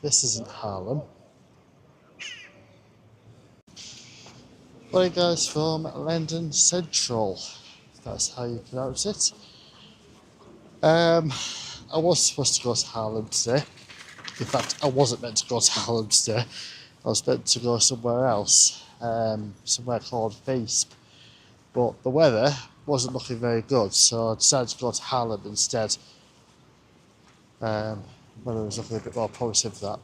this isn't Haarlem. Well, guys, from Leiden Central, if that's how you pronounce it. I was supposed to go to Haarlem today. In fact, I wasn't meant to go to Haarlem today. I was meant to go somewhere else, somewhere called Visp. But the weather wasn't looking very good, so I decided to go to Haarlem instead. Weather was looking a bit more promising for that.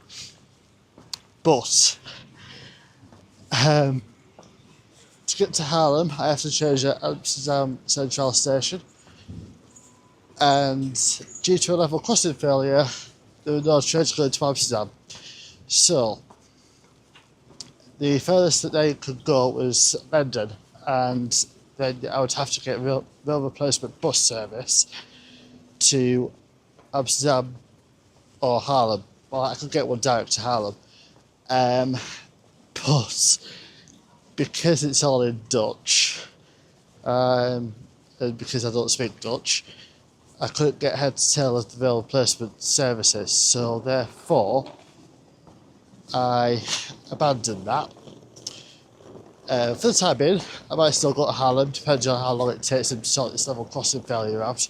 But to get to Haarlem, I have to change at Amsterdam Central Station. And due to a level crossing failure, there were no trains going to Amsterdam. So, the furthest that they could go was Leiden, and then I would have to get rail replacement bus service to Amsterdam or Haarlem. Well, I could get one direct to Haarlem. But because it's all in Dutch, and because I don't speak Dutch, I couldn't get head to tail of the rail replacement services, so therefore I abandoned that. For the time being, I might still go to Haarlem, depending on how long it takes them to sort this level crossing failure out.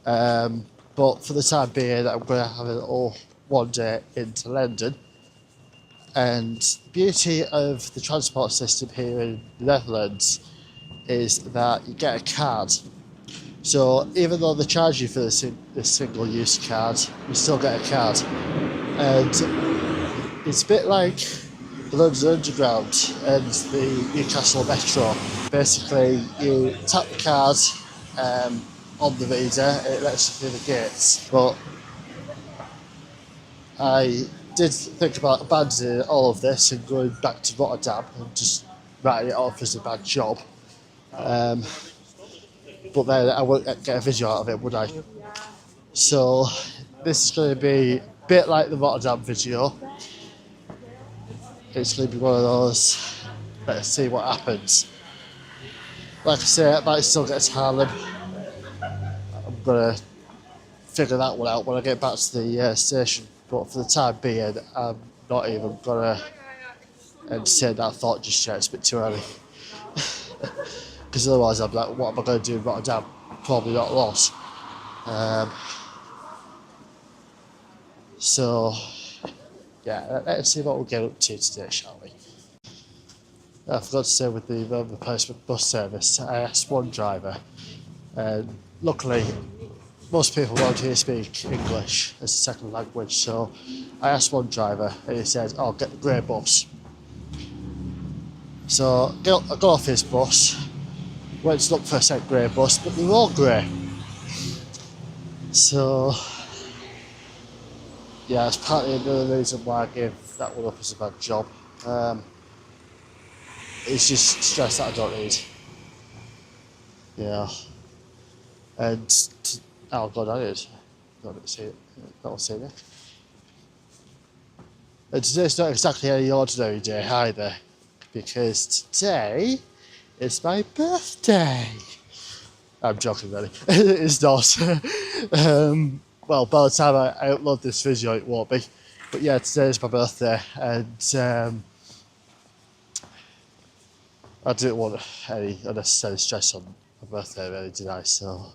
But for the time being, I'm going to have a little one day into Leiden. And the beauty of the transport system here in the Netherlands is that you get a card. So even though they charge you for this single-use card, you still get a card. And it's a bit like the London Underground and the Newcastle Metro. Basically, you tap the card on the reader, and it lets you through the gates. But I did think about abandoning all of this and going back to Rotterdam and just writing it off as a bad job. But then I won't get a video out of it, would I? So this is going to be a bit like the Rotterdam video. It's going to be one of those, let's see what happens. Like I say, I might still get to Haarlem. I'm going to figure that one out when I get back to the station. But for the time being, I'm not even going to entertain that thought just yet. It's a bit too early. Because otherwise I'm like, what am I going to do in Rotterdam? Probably not lost. So, yeah, let's see what we'll get up to today, shall we? I forgot to say with the replacement bus service, I asked one driver, and luckily most people around here speak English as a second language, so I asked one driver and he said, oh, get the grey bus. So I got off his bus, went to look for a second grey bus, but they were all grey. So, yeah, that's partly another reason why I gave that one up as a bad job. It's just stress that I don't need. Yeah. And, oh god, I did. Not see it. Not see it. And today's not exactly any ordinary day either, because today is my birthday. I'm joking, really. It's not. Well, by the time I upload this video, it won't be. But yeah, today is my birthday, and I didn't want any unnecessary stress on my birthday, really, did I? So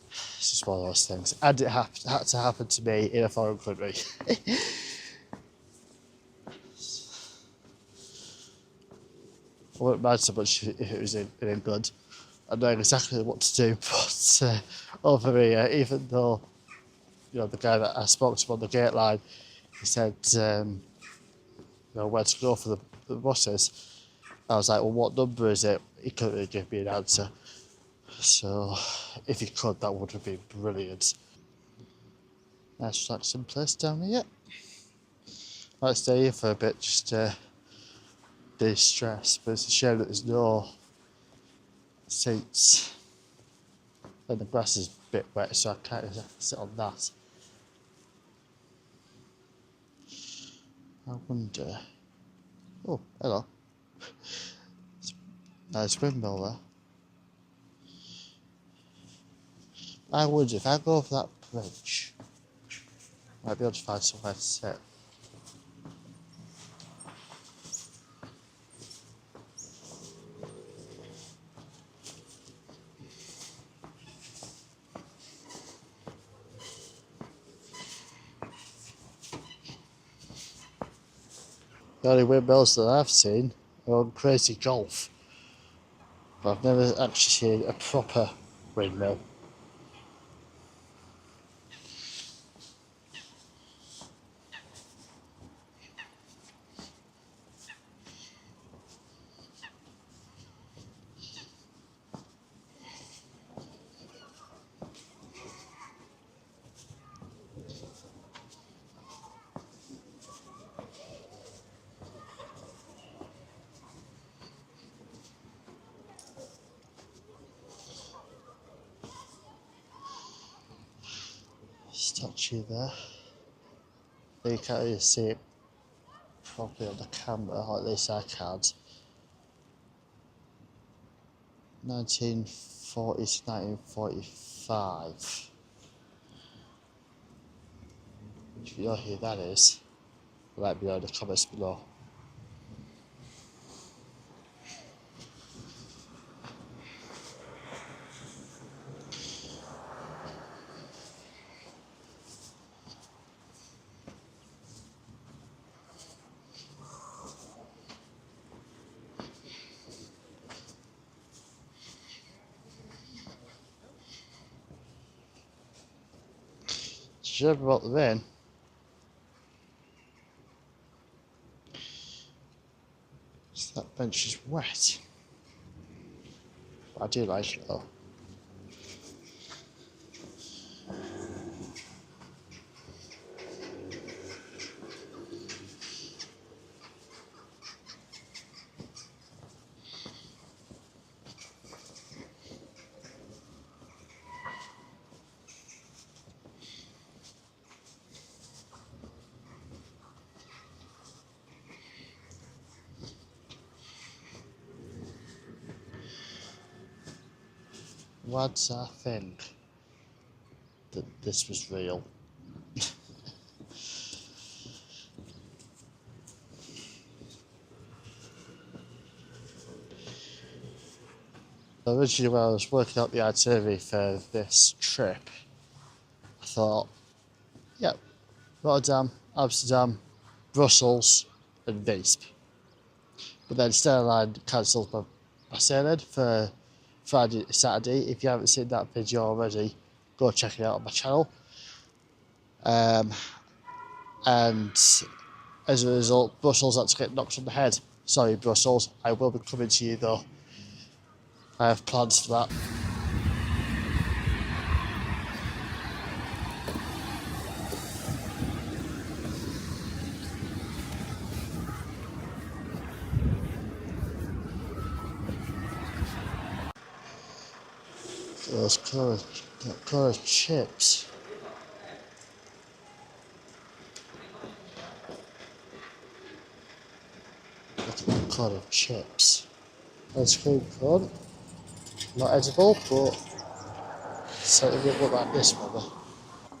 it's just one of those things. And it had to happen to me in a foreign country. I wouldn't mind so much if it was in England. I know exactly what to do, but over here, even though, you know, the guy that I spoke to on the gate line, he said, you know, where to go for the buses. I was like, well, what number is it? He couldn't really give me an answer. So, if he could, that would have been brilliant. Nice relaxing place down here. Might stay here for a bit just to de-stress, but it's a shame that there's no seats. And the grass is a bit wet, so I can't sit on that. I wonder. Oh, hello. Nice windmill there. I wonder if I go over that bridge, Might be able to find somewhere to sit. The only windmills that I've seen are on Crazy Golf. But I've never actually seen a proper windmill. Statue there. You can't really see it properly on the camera, or at least I can't. 1940 to 1945. If you know who that is, let me know in the comments below. Do you remember what they're in? That bench is wet. But I do like it though. Once I think that this was real. Originally when I was working out the itinerary for this trip, I thought, yep, Rotterdam, Amsterdam, Brussels and Visp. But then Sterling cancelled my sailing for Friday, Saturday. If you haven't seen that video already, go check it out on my channel. And as a result, Brussels had to get knocked on the head. Sorry, Brussels, I will be coming to you though. I have plans for that. Those colour chips. Look at the colour chips. Ice cream cone. Not edible, but certainly it look like this one.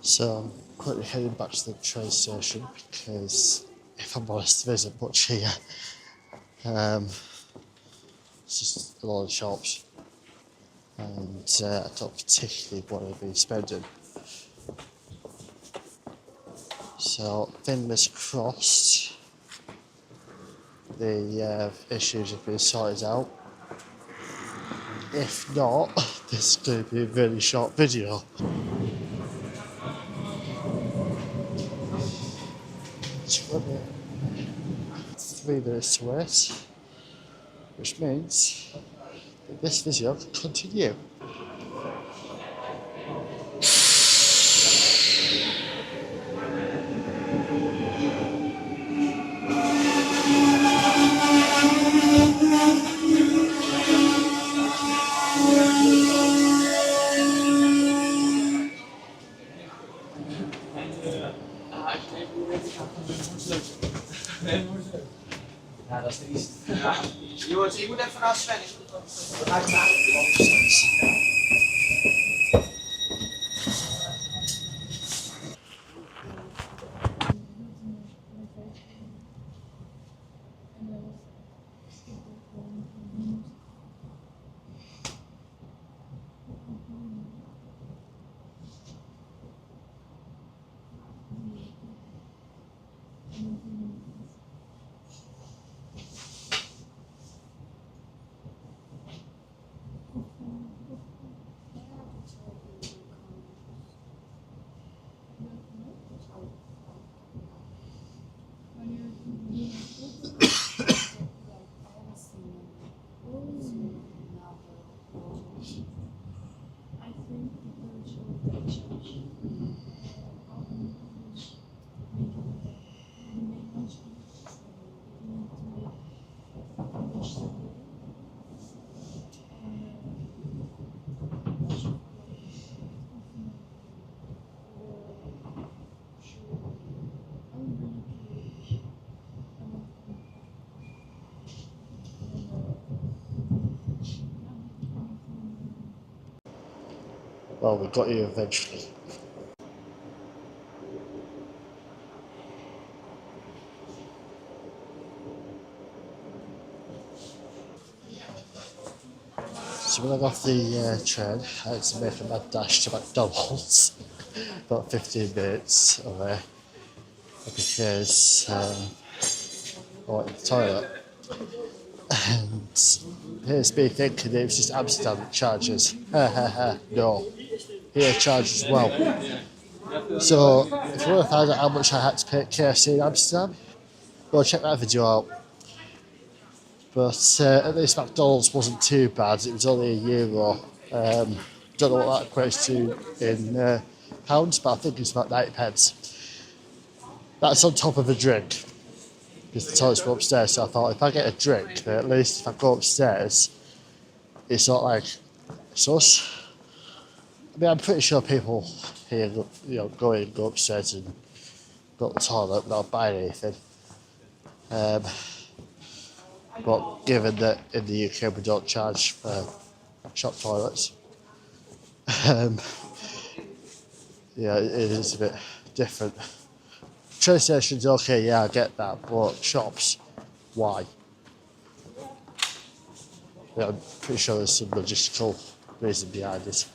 So I'm quickly heading back to the train station because, if I'm honest, there isn't much here. It's just a lot of shops, and I don't particularly want to be spending. So fingers crossed the issues have been sorted out. If not, this is going to be a really short video. It's 3 minutes to wait, which means that this video can continue. Ja, dat is triest. Ja. Jongens, ik moet even naar Sven. well, we got you eventually. So when I got off the train, I had to make a mad dash to McDonald's, about 15 minutes away, because I went to the toilet. And here's me thinking it was just Amsterdam that charges. No, here charges as well. So if you want to find out how much I had to pay at KFC in Amsterdam, go check that video out. But at least McDonald's wasn't too bad. It was only €1. Don't know what that equates to in pounds, but I think it's about 90 pence. That's on top of a drink, because the toilets were upstairs. So I thought if I get a drink, then at least if I go upstairs, it's not like sus. I mean, I'm pretty sure people here, go upstairs and go to the toilet without buying anything. But given that in the UK we don't charge for shop toilets, um, yeah, it is a bit different. Train stations, okay, yeah, I get that, but shops, why? Yeah, I'm pretty sure there's some logistical reason behind it.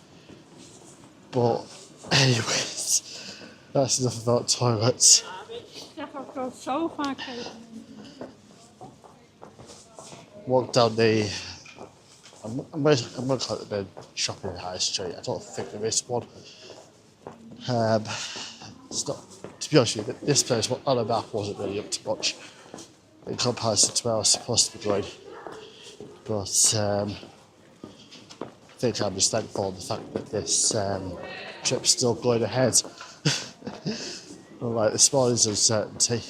But, anyways, that's enough about toilets. Walk down the. I'm going to call it the shopping high street. I don't think there is one. It's not, to be honest with you, this place on the map wasn't really up to much in comparison to where I was supposed to be going. But I think I'm just thankful for the fact that this trip's still going ahead. Unlike this morning's uncertainty.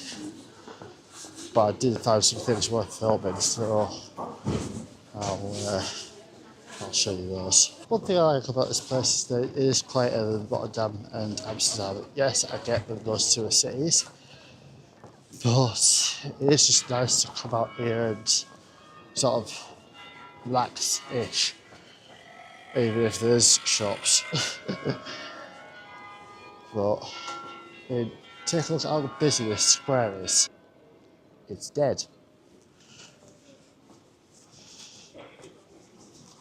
But I did find some things worth filming, so I'll show you those. One thing I like about this place is that it is quieter than Rotterdam and Amsterdam. Yes, I get that those two are cities, but it is just nice to come out here and sort of relax-ish, even if there's shops. But I mean, take a look at how busy this square is. It's dead.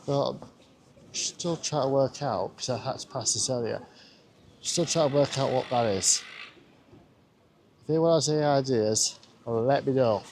But I'm still trying to work out, because I had to pass this earlier, still trying to work out what that is. If anyone has any ideas, let me know.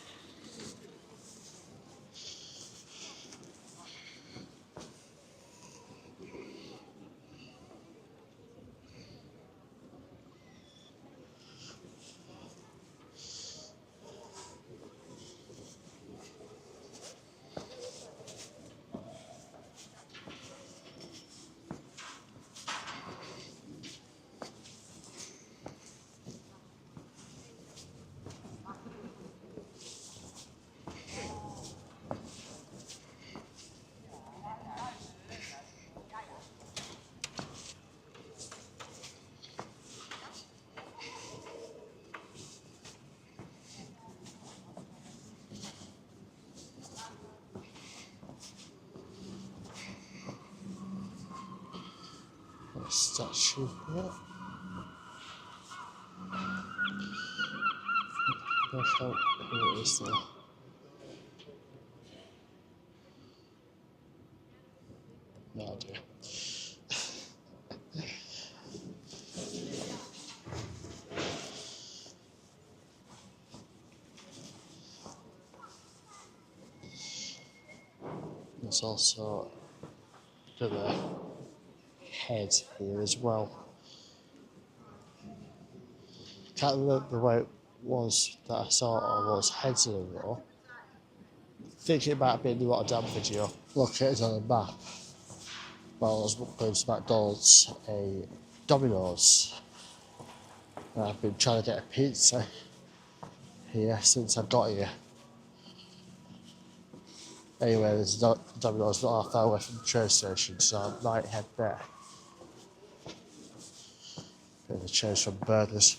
Statue here. Work out who it is though. No idea. There's also a bit of a head here as well. Can't remember where it was that I saw all those heads in a row. I think it might have been the Rotterdam video. Located on a map while I was going to McDonald's, a Domino's. And I've been trying to get a pizza here since I got here. Anyway, there's a Domino's not half far away from the train station, so I might head there. Bit of a change from burgers.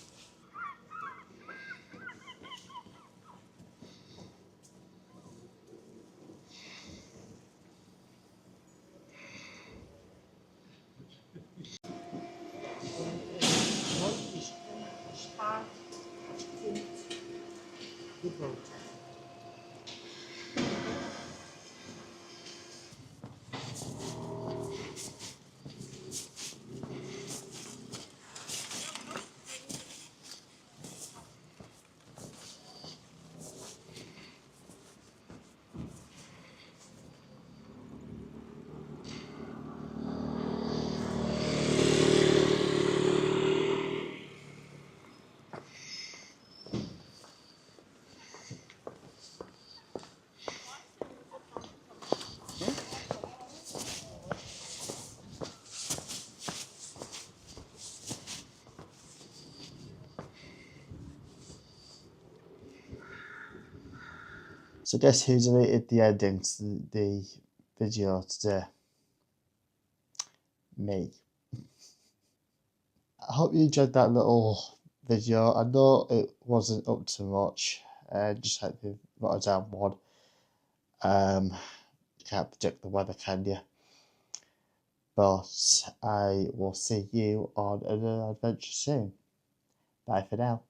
So guess who deleted the ending to the video today? Me. I hope you enjoyed that little video. I know it wasn't up to much, just like the Rotterdam one. Can't predict the weather, can you? But I will see you on another adventure soon. Bye for now.